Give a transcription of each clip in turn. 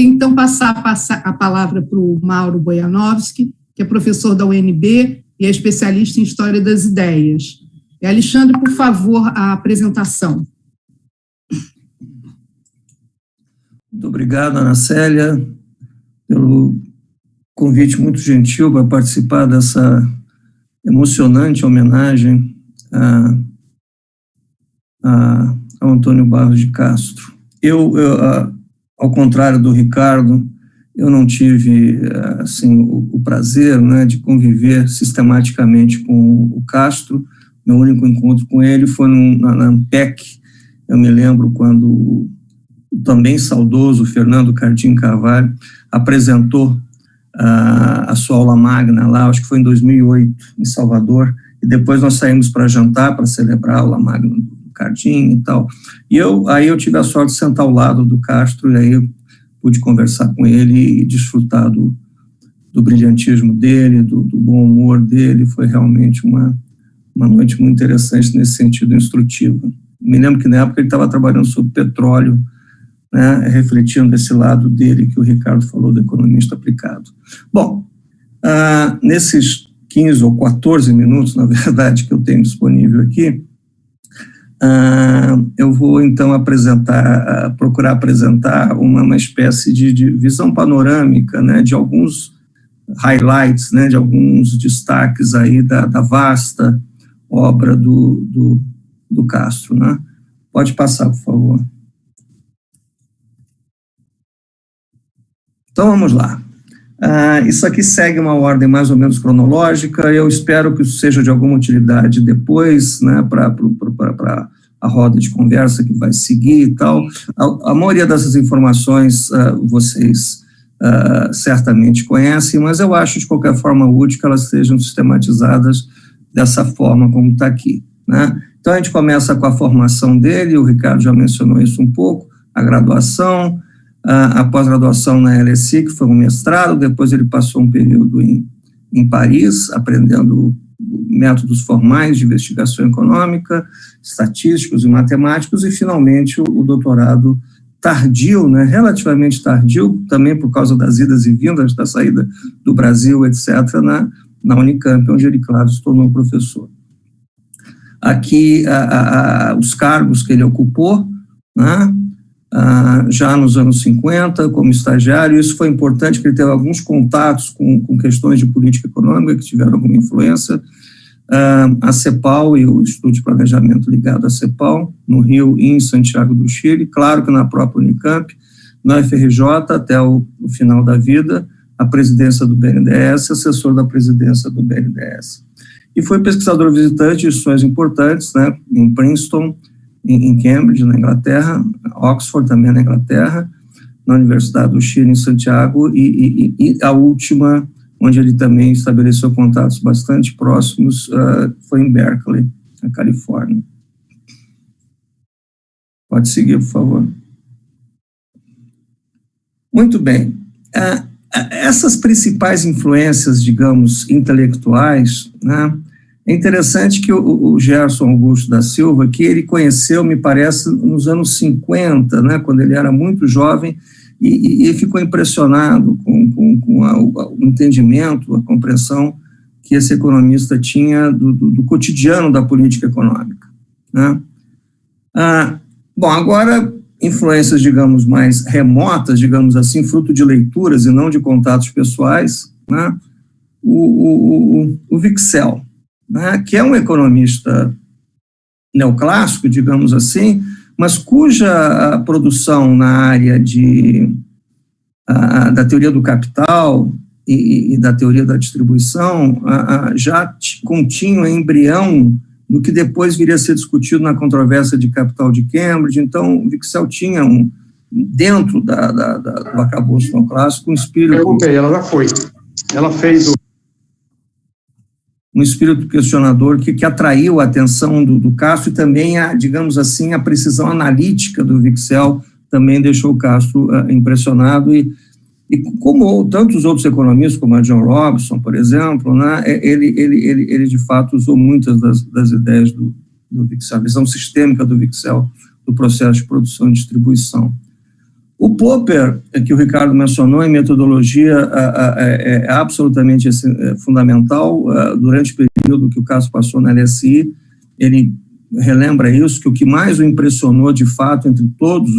queria, então, passar a palavra para o Mauro Bojanowski, que é professor da UNB e é especialista em História das Ideias. Alexandre, por favor, a apresentação. Muito obrigado, Ana Célia, pelo convite muito gentil para participar dessa emocionante homenagem ao Antônio Barros de Castro. Eu, ao contrário do Ricardo, eu não tive assim, o prazer, né, de conviver sistematicamente com o Castro. Meu único encontro com ele foi na ANPEC. Eu me lembro quando o também saudoso Fernando Cardim Carvalho apresentou a sua aula magna lá, acho que foi em 2008, em Salvador, e depois nós saímos para jantar, para celebrar a aula magna do Cardim e tal. E aí eu tive a sorte de sentar ao lado do Castro, e aí eu pude conversar com ele e desfrutar do brilhantismo dele, do bom humor dele. Foi realmente uma noite muito interessante nesse sentido instrutivo. Me lembro que na época ele estava trabalhando sobre petróleo, né, refletindo desse lado dele que o Ricardo falou, do economista aplicado. Bom, nesses 15 ou 14 minutos, na verdade, que eu tenho disponível aqui, eu vou, então, procurar apresentar uma espécie de visão panorâmica, né, de alguns highlights, né, de alguns destaques aí da vasta obra do Castro, né? Pode passar, por favor. Então, vamos lá. Isso aqui segue uma ordem mais ou menos cronológica. Eu espero que isso seja de alguma utilidade depois, né, para a roda de conversa que vai seguir e tal. A maioria dessas informações vocês certamente conhecem, mas eu acho de qualquer forma útil que elas sejam sistematizadas dessa forma como está aqui, né? Então, a gente começa com a formação dele, o Ricardo já mencionou isso um pouco, a graduação, a pós-graduação na LSI, que foi um mestrado, depois ele passou um período em Paris, aprendendo métodos formais de investigação econômica, estatísticos e matemáticos, e finalmente o doutorado tardio, né, relativamente tardio, também por causa das idas e vindas, da saída do Brasil, etc., na Unicamp, onde ele, claro, se tornou professor. Aqui, os cargos que ele ocupou, né, já nos anos 50, como estagiário. Isso foi importante, porque ele teve alguns contatos com questões de política econômica que tiveram alguma influência. A CEPAL e o Instituto de Planejamento ligado à CEPAL, no Rio e em Santiago do Chile, claro que na própria Unicamp, na FRJ, até o final da vida, a presidência do BNDES, assessor da presidência do BNDES. E foi pesquisador visitante de instituições importantes, né, em Princeton, em Cambridge, na Inglaterra, Oxford também na Inglaterra, na Universidade do Chile, em Santiago, e a última, onde ele também estabeleceu contatos bastante próximos, foi em Berkeley, na Califórnia. Pode seguir, por favor. Muito bem. Essas principais influências, digamos, intelectuais, né, é interessante que o Gerson Augusto da Silva, que ele conheceu, me parece, nos anos 50, né, quando ele era muito jovem, e ficou impressionado com o entendimento, a compreensão que esse economista tinha do cotidiano da política econômica, né. Bom, agora, influências, digamos, mais remotas, digamos assim, fruto de leituras e não de contatos pessoais, né, o Wicksell, né, que é um economista neoclássico, digamos assim, mas cuja produção na área da teoria do capital e da teoria da distribuição já continha um embrião do que depois viria a ser discutido na controvérsia de capital de Cambridge. Então, o Wicksell tinha dentro do arcabouço neoclássico um espírito... Perguntei, ela já foi. Ela fez um espírito questionador que atraiu a atenção do Castro, e também, digamos assim, a precisão analítica do Wicksell também deixou o Castro impressionado, e como tantos outros economistas, como a John Robson, por exemplo, né, ele de fato usou muitas das ideias do Wicksell, a visão sistêmica do Wicksell, do processo de produção e distribuição. O Popper, que o Ricardo mencionou, em metodologia, é absolutamente fundamental. Durante o período que o Castro passou na LSI, ele relembra isso, que o que mais o impressionou, de fato, entre todos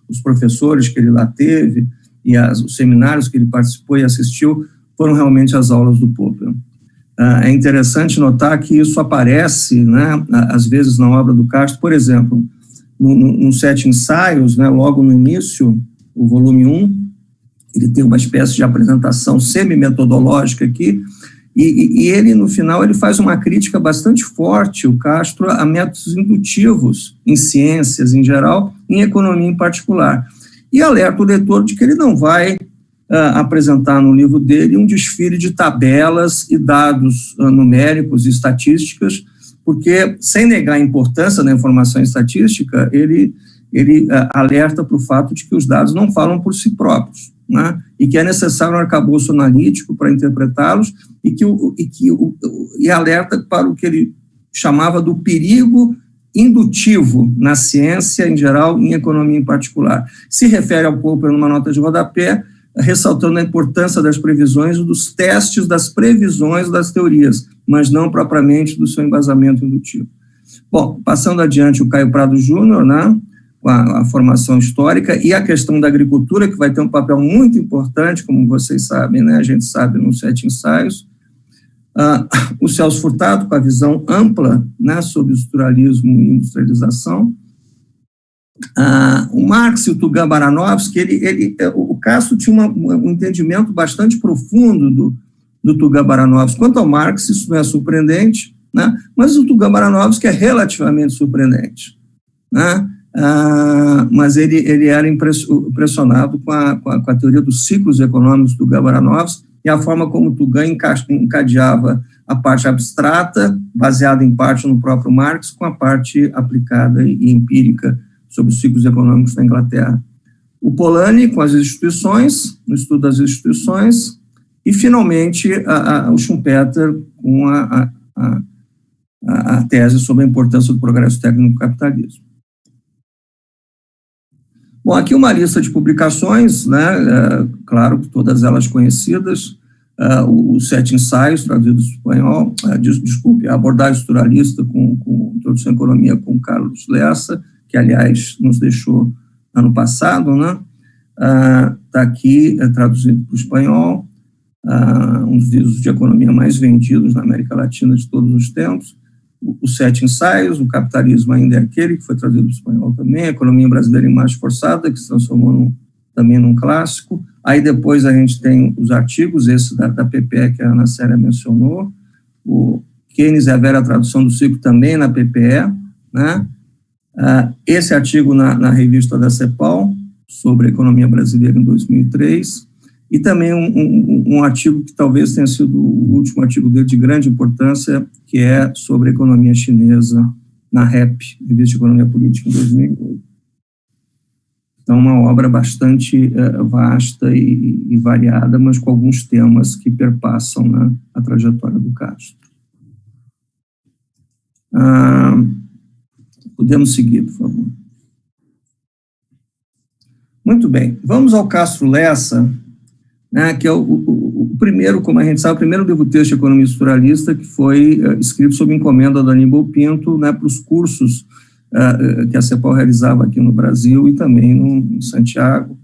os professores que ele lá teve e os seminários que ele participou e assistiu, foram realmente as aulas do Popper. É interessante notar que isso aparece, né, às vezes, na obra do Castro, por exemplo, no Sete Ensaios, né, logo no início, o volume 1, ele tem uma espécie de apresentação semi-metodológica aqui, e ele, no final, ele faz uma crítica bastante forte, o Castro, a métodos indutivos em ciências em geral, em economia em particular. E alerta o leitor de que ele não vai apresentar no livro dele um desfile de tabelas e dados numéricos e estatísticas, porque, sem negar a importância da informação estatística, ele alerta para o fato de que os dados não falam por si próprios, né? E que é necessário um arcabouço analítico para interpretá-los, e alerta para o que ele chamava do perigo indutivo na ciência em geral e em economia em particular. Se refere ao Popper numa nota de rodapé, ressaltando a importância das previsões, dos testes das previsões das teorias, mas não propriamente do seu embasamento indutivo. Bom, passando adiante, o Caio Prado Júnior, né, com a formação histórica, e a questão da agricultura, que vai ter um papel muito importante, como vocês sabem, né, a gente sabe nos Sete Ensaios. O Celso Furtado, com a visão ampla, né, sobre estruturalismo e industrialização. O Marx e o Tugan Baranovski, o Castro tinha um entendimento bastante profundo do Tugan Baranovski. Quanto ao Marx, isso não é surpreendente, né, mas o Tugan Baranovski é relativamente surpreendente, né? Mas ele era impressionado com a teoria dos ciclos econômicos do Baranovski e a forma como o Tugan encadeava a parte abstrata, baseada em parte no próprio Marx, com a parte aplicada e empírica sobre os ciclos econômicos da Inglaterra. O Polanyi com as instituições, no estudo das instituições, e, finalmente, o Schumpeter com a tese sobre a importância do progresso técnico do capitalismo. Bom, aqui uma lista de publicações, né, claro que todas elas conhecidas, os Sete Ensaios, traduzidos do espanhol, a abordagem estruturalista com Introdução à Economia com Carlos Lessa, que, aliás, nos deixou ano passado, né? Está aqui, traduzido para o espanhol, um dos livros de economia mais vendidos na América Latina de todos os tempos. Os Sete Ensaios, o Capitalismo Ainda é Aquele, que foi traduzido para o espanhol também, a Economia Brasileira em Marcha Forçada, que se transformou também num clássico. Aí depois a gente tem os artigos, esse da PPE, que a Ana Célia mencionou, o Keynes e a Vera Tradução do Ciclo, também na PPE, né? Esse artigo na revista da CEPAL, sobre a economia brasileira em 2003, e também um artigo que talvez tenha sido o último artigo dele de grande importância, que é sobre a economia chinesa na REP, Revista de Economia Política, em 2008. Então, uma obra bastante vasta e variada, mas com alguns temas que perpassam, né, a trajetória do Castro. Podemos seguir, por favor. Muito bem. Vamos ao Castro Lessa, né, que é o primeiro, como a gente sabe, o primeiro livro-texto de economia estruturalista que foi escrito sob encomenda do Aníbal Pinto, né, para os cursos que a CEPAL realizava aqui no Brasil e também em Santiago.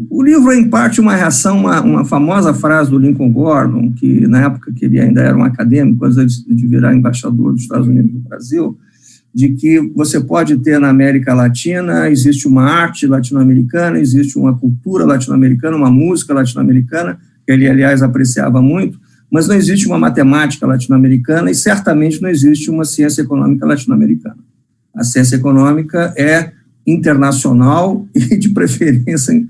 O livro é, em parte, uma reação a uma famosa frase do Lincoln Gordon, que, na época que ele ainda era um acadêmico, antes de virar embaixador dos Estados Unidos no Brasil, de que você pode ter na América Latina, existe uma arte latino-americana, existe uma cultura latino-americana, uma música latino-americana, que ele, aliás, apreciava muito, mas não existe uma matemática latino-americana e certamente não existe uma ciência econômica latino-americana. A ciência econômica é internacional e, de preferência,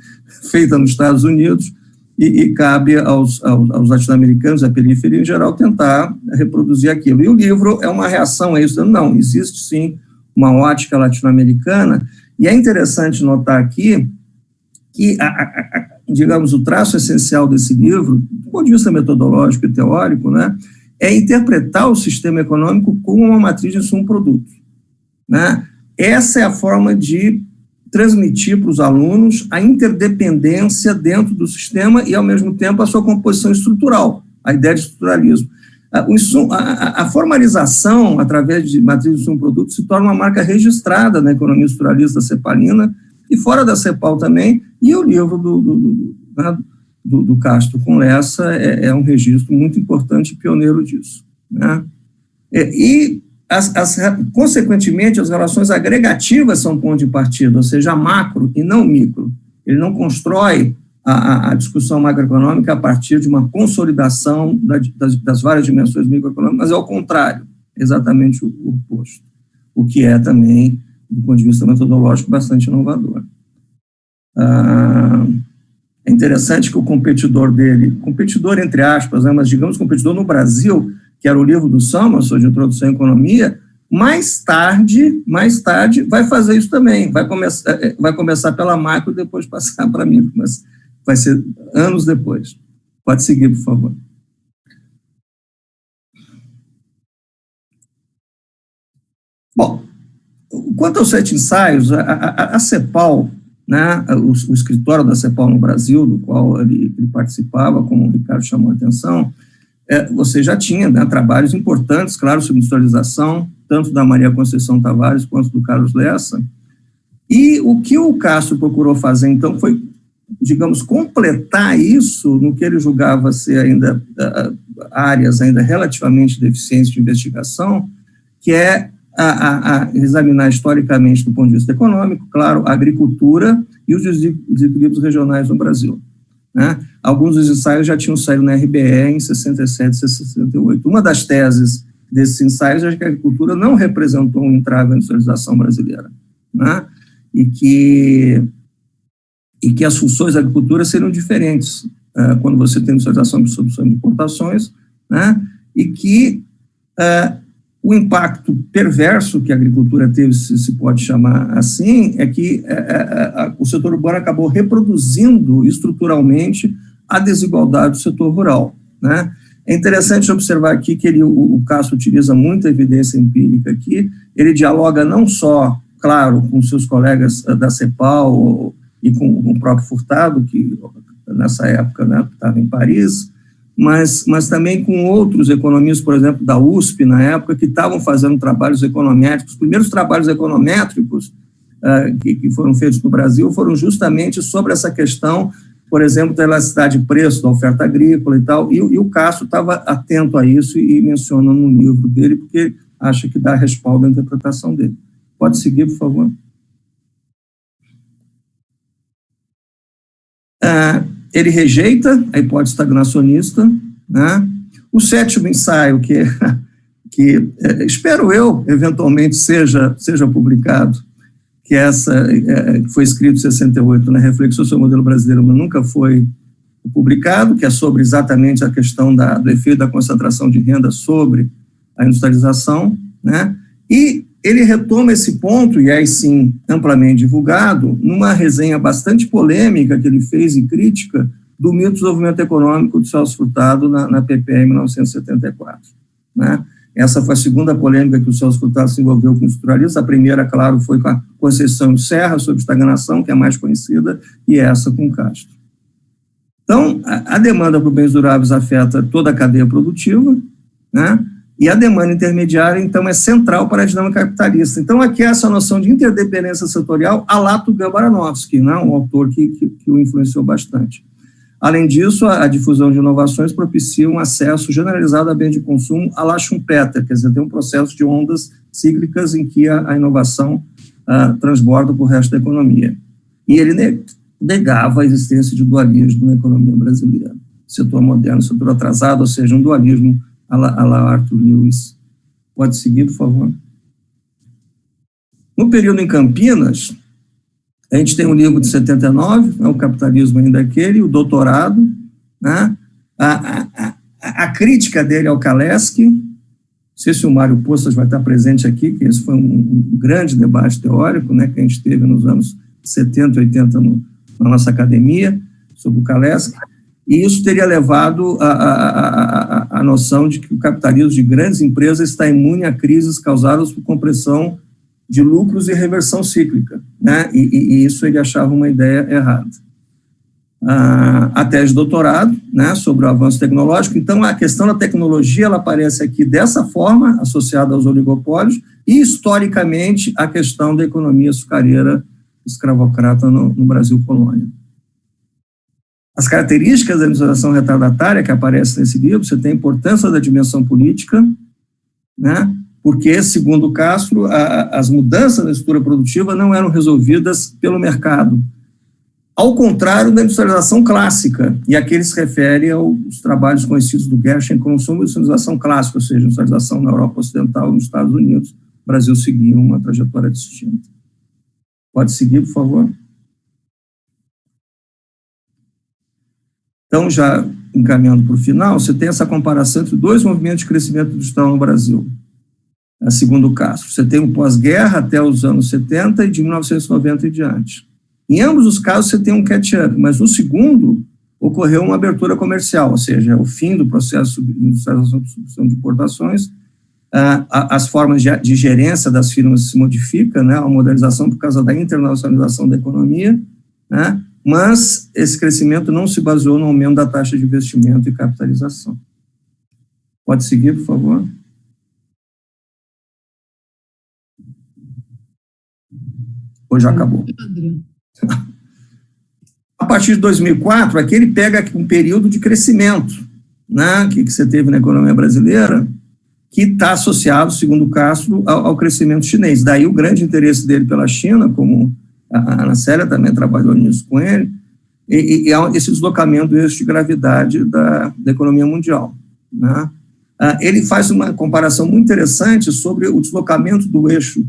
feita nos Estados Unidos, e cabe aos latino-americanos, à periferia em geral, tentar reproduzir aquilo. E o livro é uma reação a isso. Não, existe sim uma ótica latino-americana, e é interessante notar aqui que, digamos, o traço essencial desse livro, do ponto de vista metodológico e teórico, né, é interpretar o sistema econômico como uma matriz de insumo-produto. né? Essa é a forma de transmitir para os alunos a interdependência dentro do sistema e, ao mesmo tempo, a sua composição estrutural, a ideia de estruturalismo. A formalização, através de matriz de insumo-produto, se torna uma marca registrada na economia estruturalista cepalina e fora da CEPAL também, e o livro do Castro com Lessa é um registro muito importante e pioneiro disso, né? Consequentemente, as relações agregativas são ponto de partida, ou seja, macro e não micro. Ele não constrói a discussão macroeconômica a partir de uma consolidação das várias dimensões microeconômicas, mas é ao contrário, exatamente o oposto, o que é também, do ponto de vista metodológico, bastante inovador. É interessante que o competidor dele, competidor entre aspas, né, mas digamos competidor no Brasil, que era o livro do Samuelson, de Introdução à Economia, mais tarde vai fazer isso também, vai começar pela macro e depois passar para micro, mas vai ser anos depois. Pode seguir, por favor. Bom, quanto aos 7 ensaios, a CEPAL, né, o escritório da CEPAL no Brasil, do qual ele participava, como o Ricardo chamou a atenção, você já tinha, né, trabalhos importantes, claro, sobre industrialização, tanto da Maria Conceição Tavares quanto do Carlos Lessa. E o que o Castro procurou fazer, então, foi, digamos, completar isso no que ele julgava ser ainda áreas ainda relativamente deficientes de investigação, que é examinar historicamente, do ponto de vista econômico, claro, a agricultura e os desequilíbrios regionais no Brasil, né? Alguns dos ensaios já tinham saído na RBE em 67 e 68. Uma das teses desses ensaios é que a agricultura não representou um entrave na industrialização brasileira, né? E que as funções da agricultura seriam diferentes quando você tem industrialização e absorção de importações, né? E que o impacto perverso que a agricultura teve, se pode chamar assim, é que o setor urbano acabou reproduzindo estruturalmente a desigualdade do setor rural, né? É interessante observar aqui que o Castro utiliza muita evidência empírica aqui, ele dialoga não só, claro, com seus colegas da CEPAL e com o próprio Furtado, que nessa época, né, estava em Paris, mas também com outros economistas, por exemplo, da USP, na época, que estavam fazendo trabalhos econométricos. Os primeiros trabalhos econométricos que foram feitos no Brasil foram justamente sobre essa questão, por exemplo, da elasticidade de preço, da oferta agrícola e tal, e o Castro estava atento a isso e menciona no livro dele, porque acha que dá respaldo à interpretação dele. Pode seguir, por favor. Ele rejeita a hipótese estagnacionista, né? O 7º ensaio, que espero eu, eventualmente, seja publicado, que foi escrito em 68, né, Reflexões sobre o Modelo Brasileiro, mas nunca foi publicado, que é sobre exatamente a questão do efeito da concentração de renda sobre a industrialização, né? E ele retoma esse ponto, e aí sim, amplamente divulgado, numa resenha bastante polêmica que ele fez e crítica do mito do desenvolvimento econômico do Celso Furtado na PPE em 1974. Né? Essa foi a segunda polêmica que o Celso Furtado se envolveu com o estruturalista. A primeira, claro, foi com a Conceição Serra, sobre estagnação, que é a mais conhecida, e essa com o Castro. Então, a demanda por bens duráveis afeta toda a cadeia produtiva, né? E a demanda intermediária, então, é central para a dinâmica capitalista. Então, aqui é essa noção de interdependência setorial a lá Tugan Baranovski, né, um autor que o influenciou bastante. Além disso, a difusão de inovações propicia um acesso generalizado a bens de consumo a lá Schumpeter, quer dizer, tem um processo de ondas cíclicas em que a inovação transborda para o resto da economia. E ele negava a existência de dualismo na economia brasileira. Setor moderno, setor atrasado, ou seja, um dualismo a lá Arthur Lewis. Pode seguir, por favor. No período em Campinas, a gente tem um livro de 79, né, o Capitalismo ainda aquele, o Doutorado, né, a crítica dele ao Kalecki. Não sei se o Mário Postas vai estar presente aqui, que esse foi um grande debate teórico, né, que a gente teve nos anos 70 e 80 na nossa academia, sobre o Kalecki. E isso teria levado a noção de que o capitalismo de grandes empresas está imune a crises causadas por compressão de lucros e reversão cíclica, né? E isso ele achava uma ideia errada. A tese de doutorado, né, sobre o avanço tecnológico. Então, a questão da tecnologia, ela aparece aqui dessa forma, associada aos oligopólios, e, historicamente, a questão da economia açucareira escravocrata no Brasil colônia. As características da industrialização retardatária que aparecem nesse livro, você tem a importância da dimensão política, né, porque, segundo Castro, as mudanças na estrutura produtiva não eram resolvidas pelo mercado, ao contrário da industrialização clássica, e aqui ele se refere aos trabalhos conhecidos do Gershon como industrialização clássica, ou seja, industrialização na Europa Ocidental e nos Estados Unidos. O Brasil seguia uma trajetória distinta. Pode seguir, por favor? Então, já encaminhando para o final, você tem essa comparação entre dois movimentos de crescimento industrial no Brasil. Segundo Castro, você tem um pós-guerra até os anos 70 e de 1990 em diante. Em ambos os casos, você tem um catch-up, mas no segundo, ocorreu uma abertura comercial, ou seja, o fim do processo de industrialização e substituição de importações, as formas de gerência das firmas se modificam, né, a modernização por causa da internacionalização da economia, né, mas esse crescimento não se baseou no aumento da taxa de investimento e capitalização. Pode seguir, por favor? Ou já acabou? A partir de 2004, aqui ele pega um período de crescimento, né, que você teve na economia brasileira, que está associado, segundo Castro, ao crescimento chinês. Daí o grande interesse dele pela China, como a Ana Célia também trabalhou nisso com ele, e esse deslocamento do eixo de gravidade da economia mundial, né. Ele faz uma comparação muito interessante sobre o deslocamento do eixo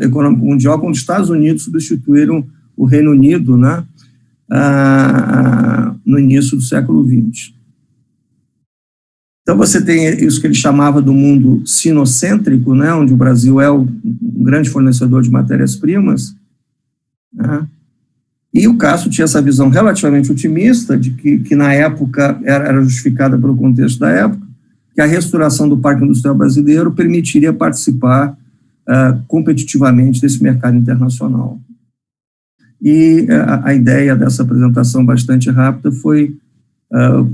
econômico mundial, quando os Estados Unidos substituíram o Reino Unido, né, no início do século XX. Então, você tem isso que ele chamava do mundo sinocêntrico, né, onde o Brasil é um grande fornecedor de matérias-primas, né, e o Castro tinha essa visão relativamente otimista, de que na época era justificada pelo contexto da época, que a restauração do parque industrial brasileiro permitiria participar competitivamente desse mercado internacional. E a ideia dessa apresentação bastante rápida foi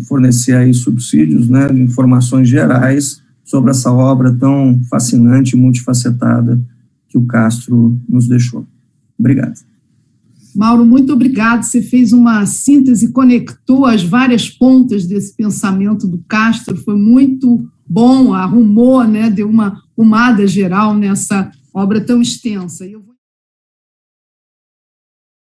fornecer aí subsídios, né, informações gerais sobre essa obra tão fascinante e multifacetada que o Castro nos deixou. Obrigado. Mauro, muito obrigado. Você fez uma síntese, conectou as várias pontas desse pensamento do Castro, foi muito bom, arrumou, né, deu uma arrumada geral nessa obra tão extensa. E eu vou